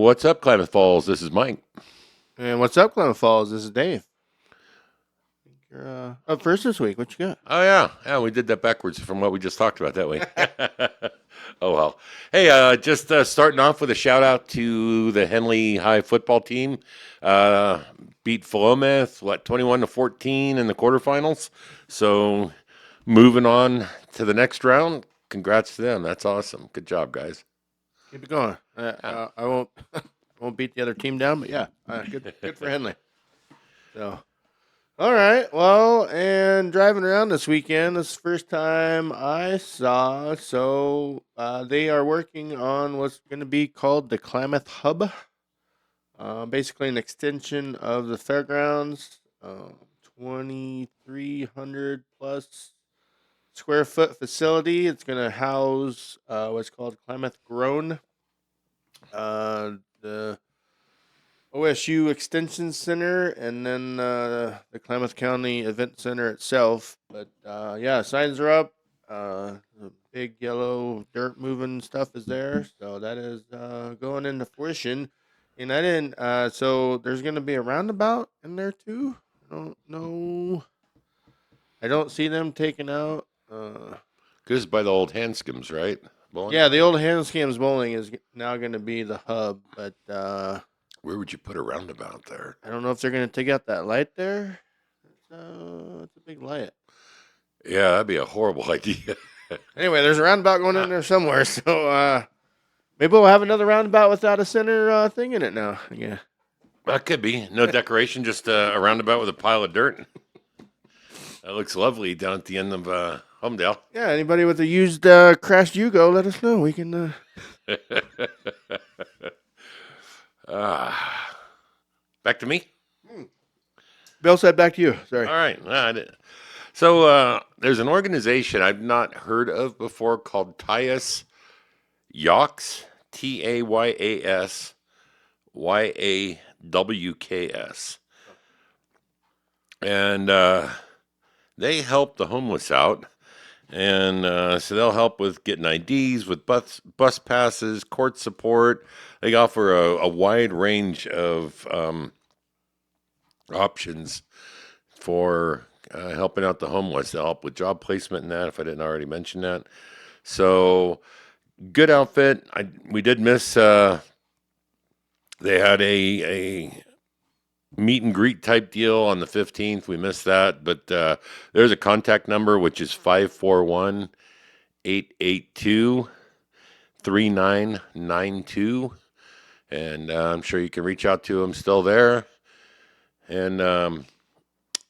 What's up, Klamath Falls? This is Mike. And what's up, Klamath Falls? This is Dave. You're up first this week. What you got? Oh yeah, we did that backwards from what we just talked about that way. Oh well. Hey, just starting off with a shout out to the Henley High football team. Uh, Beat Philomath 21-14 in the quarterfinals. So moving on to the next round. Congrats to them. That's awesome. Good job, guys. Keep it going. Yeah. I won't won't beat the other team down, but yeah, good for Henley. So, all right. Well, and driving around this weekend, this is the first time I saw. So they are working on what's going to be called the Klamath Hub. Basically, an extension of the fairgrounds. 2,300 plus square foot facility. It's going to house what's called Klamath Grown, the OSU Extension Center, and then the Klamath County Event Center itself. But yeah, signs are up. The big yellow dirt moving stuff is there, so that is going into fruition. And I didn't. So there's going to be a roundabout in there too. I don't know. I don't see them taking out. This is by the old Hanskins, right? Bowling? Yeah, the old Hanskins Bowling is now going to be the hub, but Where would you put a roundabout there? I don't know if they're going to take out that light there. It's a big light. Yeah, that'd be a horrible idea. Anyway, there's a roundabout going in there somewhere, so maybe we'll have another roundabout without a center thing in it now. Yeah. That could be. No decoration, just a roundabout with a pile of dirt. That looks lovely down at the end of Homedale. Yeah, anybody with a used crashed Yugo, let us know. We can. Back to me? Bill said back to you. Sorry. All right. So there's an organization I've not heard of before called Tyus Yawks, Tayas Yawks. And they help the homeless out. And so they'll help with getting IDs, with bus passes, court support. They offer a wide range of options for helping out the homeless. They'll help with job placement and that, if I didn't already mention that. So, good outfit. We did miss, they had a meet and greet type deal on the 15th. We missed that, but there's a contact number, which is 541-882-3992. And I'm sure you can reach out to them still there. And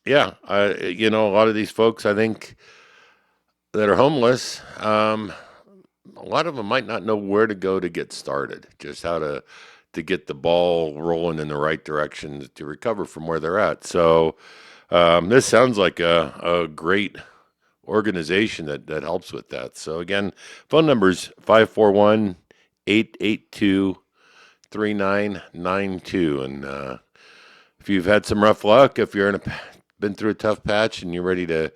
yeah, a lot of these folks, I think, that are homeless, a lot of them might not know where to go to get started, just how to get the ball rolling in the right direction to recover from where they're at. So this sounds like a great organization that helps with that. So again, phone number's 541-882-3992. And if you've had some rough luck, if you're been through a tough patch and you're ready to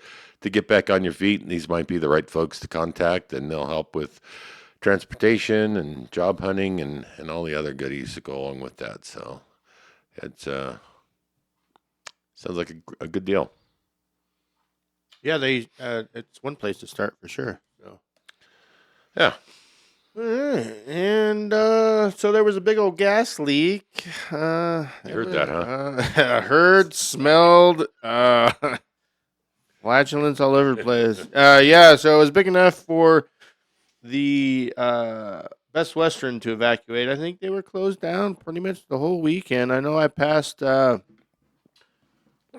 get back on your feet, these might be the right folks to contact, and they'll help with transportation and job hunting and all the other goodies that go along with that. So it's sounds like a good deal. Yeah, it's one place to start for sure. So. Yeah. All right. And so there was a big old gas leak. You heard that, huh? Heard, smelled, flatulence all over the place. Yeah, so it was big enough for the Best Western to evacuate. I think they were closed down pretty much the whole weekend. I know I passed that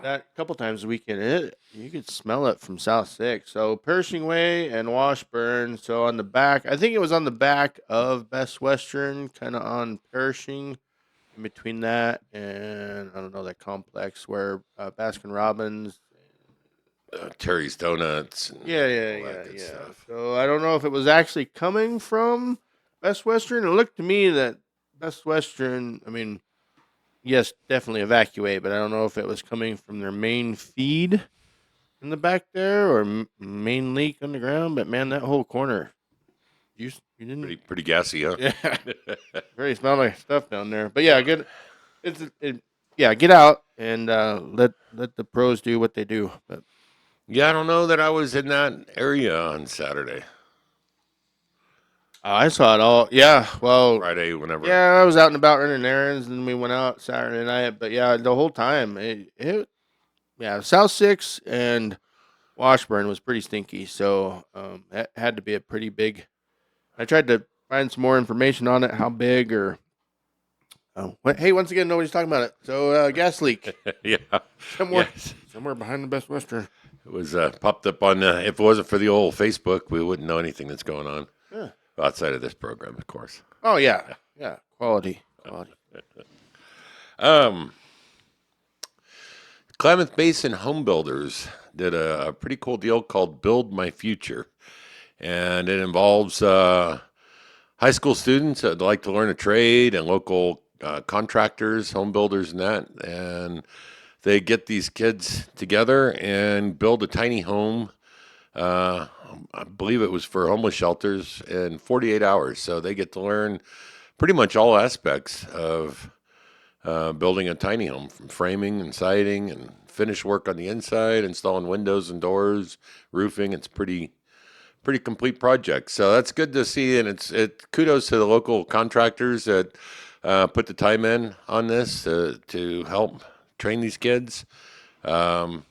a couple times a weekend. You could smell it from South 6. So Pershing Way and Washburn. So on the back, I think it was on the back of Best Western, kind of on Pershing, in between that and I don't know, that complex where Baskin Robbins. Terry's Donuts. And Yeah. Stuff. So I don't know if it was actually coming from Best Western. It looked to me that Best Western, I mean, yes, definitely evacuate, but I don't know if it was coming from their main feed in the back there or main leak underground. But man, that whole corner, you you didn't. Pretty gassy, huh? Yeah, very smelly stuff down there. But yeah, yeah, get out and let the pros do what they do. But Yeah, I don't know that I was in that area on Saturday, I saw it all. Yeah, well, Friday, whenever. yeah, I was out and about running errands, and we went out Saturday night. But yeah, the whole time, yeah, South Six and Washburn was pretty stinky. So that had to be a pretty big. I tried to find some more information on it, how big or. Oh, hey! Once again, nobody's talking about it. So gas leak Yeah, somewhere, yes. somewhere behind the Best Western. It was popped up on. If it wasn't for the old Facebook, we wouldn't know anything that's going on Yeah. outside of this program, of course. Oh yeah, yeah. Quality. Um, Klamath Basin Home Builders did a pretty cool deal called Build My Future, and it involves high school students that like to learn a trade and local contractors, home builders, and that. And they get these kids together and build a tiny home. Uh, I believe it was for homeless shelters in 48 hours. So they get to learn pretty much all aspects of building a tiny home, from framing and siding and finish work on the inside, installing windows and doors, roofing. It's pretty complete project. So that's good to see, and it kudos to the local contractors that put the time in on this to help train these kids. Um,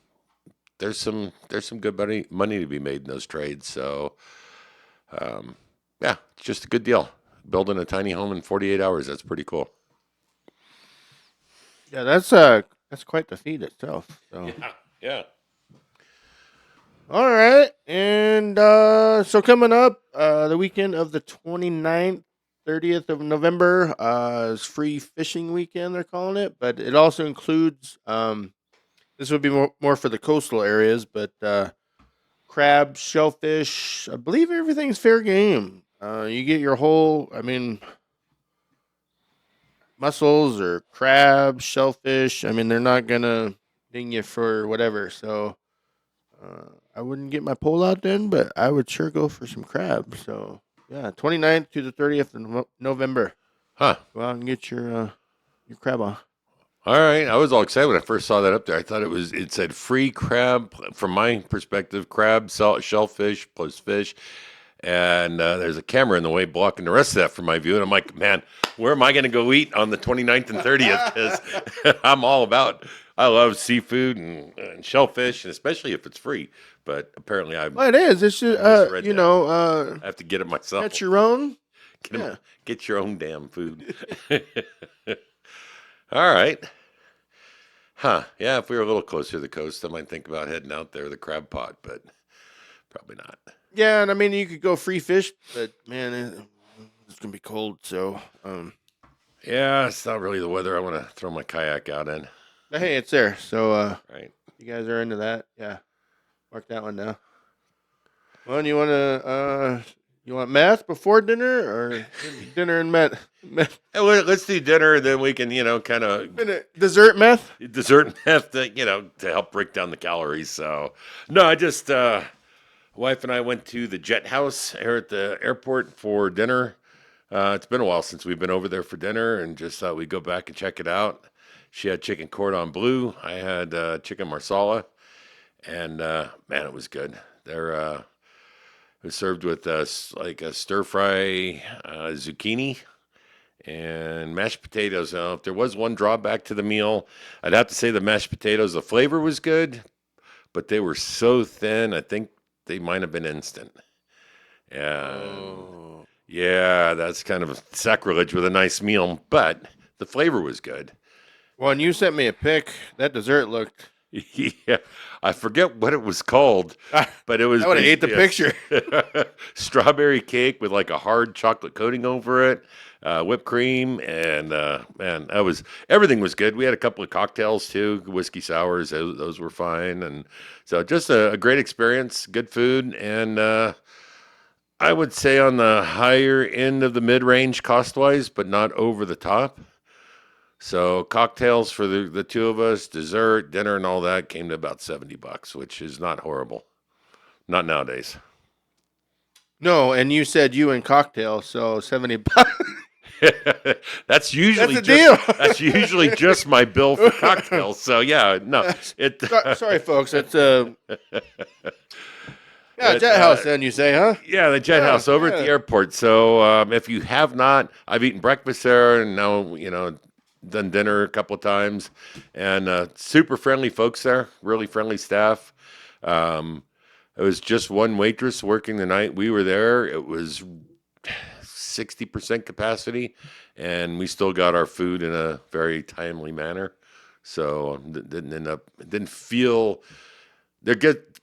there's some good money to be made in those trades. So yeah, it's just a good deal. Building a tiny home in 48 hours. That's pretty cool. Yeah, that's quite the feat itself. So Yeah. all right, and so coming up, the weekend of the 29th, 30th of November is free fishing weekend. They're calling it, but it also includes this would be more for the coastal areas, but crab, shellfish. I believe everything's fair game. You get your whole. I mean, mussels or crabs, shellfish. I mean, they're not gonna ding you for whatever. So I wouldn't get my pole out then, but I would sure go for some crab. So yeah, 29th to the 30th of November. Huh. Go out and get your crab on. All right. I was all excited when I first saw that up there. I thought it said free crab. From my perspective, crab, salt, shellfish plus fish. And there's a camera in the way blocking the rest of that from my view. And I'm like, man, where am I going to go eat on the 29th and 30th? Because I'm all about, I love seafood and shellfish, and especially if it's free. But apparently Well, it is. It's just, misread you that. know, I have to get it myself. get your own. Get, 'em- Yeah. get your own damn food. All right. Huh. Yeah, if we were a little closer to the coast, I might think about heading out there, the crab pot, but probably not. Yeah, and I mean you could go free fish, but man, it's gonna be cold. So, Yeah, it's not really the weather I want to throw my kayak out in. but hey, it's there. So, Right. you guys are into that? Yeah, mark that one down. Well, you want meth before dinner or dinner and meth? Hey, let's do dinner, then we can, kind of Dessert meth? dessert and have to, to help break down the calories. So, no, I just, wife and I went to the Jet House here at the airport for dinner. It's been a while since we've been over there for dinner, and just thought we'd go back and check it out. She had chicken cordon bleu. I had chicken marsala, and man, it was good. It was served with like a stir fry zucchini and mashed potatoes. Now, if there was one drawback to the meal, I'd have to say the mashed potatoes. The flavor was good, but they were so thin. I think they might have been instant. Yeah, yeah, that's kind of sacrilege with a nice meal, but the flavor was good. Well, and you sent me a pic. That dessert looked. Yeah, I forget what it was called, but it was. I would have ate the basically picture. strawberry cake with like a hard chocolate coating over it, whipped cream, and man, everything was good. We had a couple of cocktails too, whiskey sours. Those were fine, and so just a great experience, good food, and I would say on the higher end of the mid range cost wise, but not over the top. So cocktails for the two of us, dessert, dinner, and all that came to about $70, which is not horrible. Not nowadays. No, and you said you and cocktail, so $70. That's usually That's a just deal. that's usually just my bill for cocktails. So yeah, no, it Sorry, folks. It's yeah, it Jet House. Then you say, huh? yeah, the Jet Yeah, House over at the yeah. airport. So if you have not, I've eaten breakfast there, and now done dinner a couple of times, and super friendly folks there, really friendly staff. Um, it was just one waitress working the night we were there. It was 60% capacity, and we still got our food in a very timely manner. So it didn't feel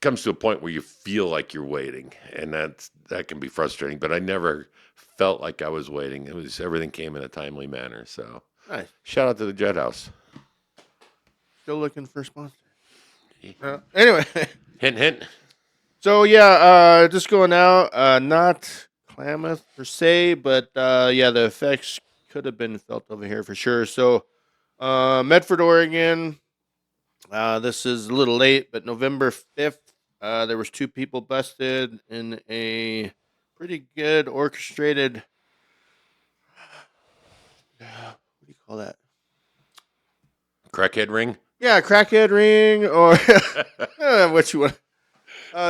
comes to a point where you feel like you're waiting, and that can be frustrating. But I never felt like I was waiting. It was everything came in a timely manner. So Nice. shout out to the Jet House. Still looking for sponsors. Anyway, Hint, hint. so yeah, just going out. Not Klamath per se, but yeah, the effects could have been felt over here for sure. So, Medford, Oregon. This is a little late, but November 5th, there was 2 people busted in a pretty good orchestrated. What do you call that? Crackhead ring. Yeah, crackhead ring or what you want.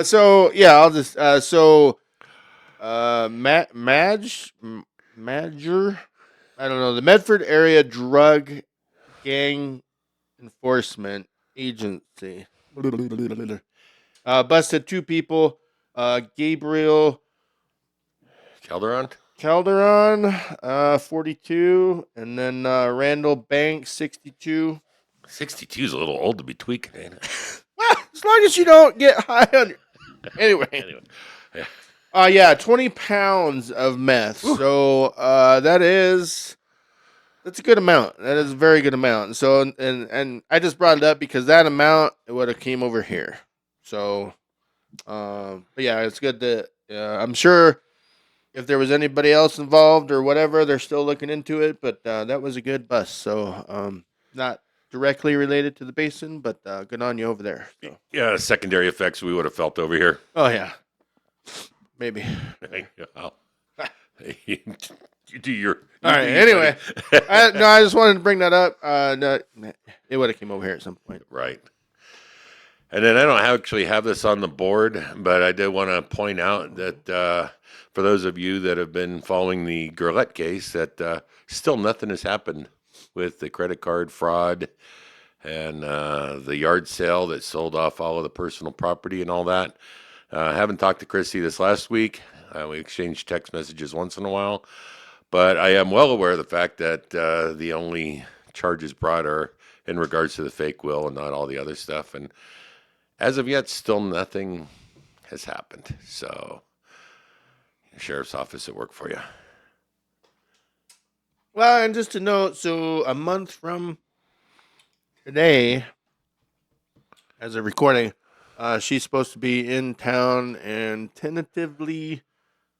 So yeah, I'll just Madger. I don't know, the Medford Area Drug Gang Enforcement Agency. Busted 2 people. Gabriel Calderon. Calderon, 42, and then Randall Banks, 62. 62 is a little old to be tweaking, ain't it? Well, as long as you don't get high on your... Anyway. Yeah. Yeah, 20 pounds of meth. Whew. So that's a good amount. That is a very good amount. So and I just brought it up because that amount it would have came over here. So but yeah, it's good that I'm sure if there was anybody else involved or whatever, they're still looking into it. But that was a good bust. So not directly related to the basin, but good on you over there. So. Yeah, secondary effects we would have felt over here. Oh yeah, maybe. Well, you do your. All right. Anyway, I just wanted to bring that up. No, it would have came over here at some point. Right. And then I don't actually have this on the board, but I did want to point out that for those of you that have been following the Gurlette case, that still nothing has happened with the credit card fraud and the yard sale that sold off all of the personal property and all that. I haven't talked to Christy this last week. We exchanged text messages once in a while. But I am well aware of the fact that the only charges brought are in regards to the fake will and not all the other stuff. And as of yet, still nothing has happened. So, sheriff's office at work for you. Well, and just to note, so a month from today, as a recording, she's supposed to be in town and tentatively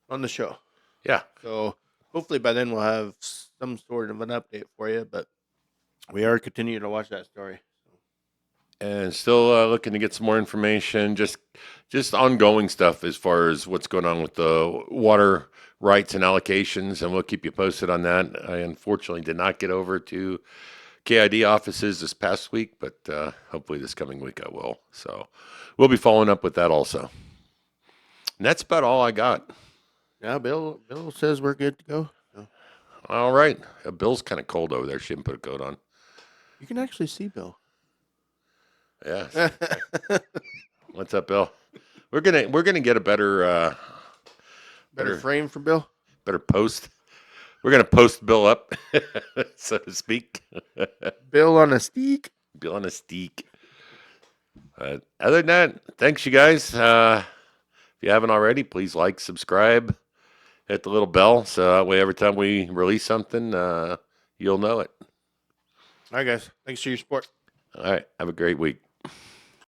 on the show. Yeah. So hopefully by then we'll have some sort of an update for you, but we are continuing to watch that story. And still looking to get some more information, just ongoing stuff as far as what's going on with the water rights and allocations, and we'll keep you posted on that. I unfortunately did not get over to KID offices this past week, but hopefully this coming week I will. So we'll be following up with that also. And that's about all I got. Yeah, Bill says we're good to go. So. All right. Bill's kind of cold over there. She didn't put a coat on. You can actually see Bill. Yeah. What's up, Bill? We're gonna get a better frame for Bill. Better post. We're gonna post Bill up, so to speak. Bill on a steak. Bill on a steak. Other than that, thanks you guys. If you haven't already, please like, subscribe, hit the little bell, so that way every time we release something, you'll know it. All right, guys. Thanks for your support. All right. Have a great week.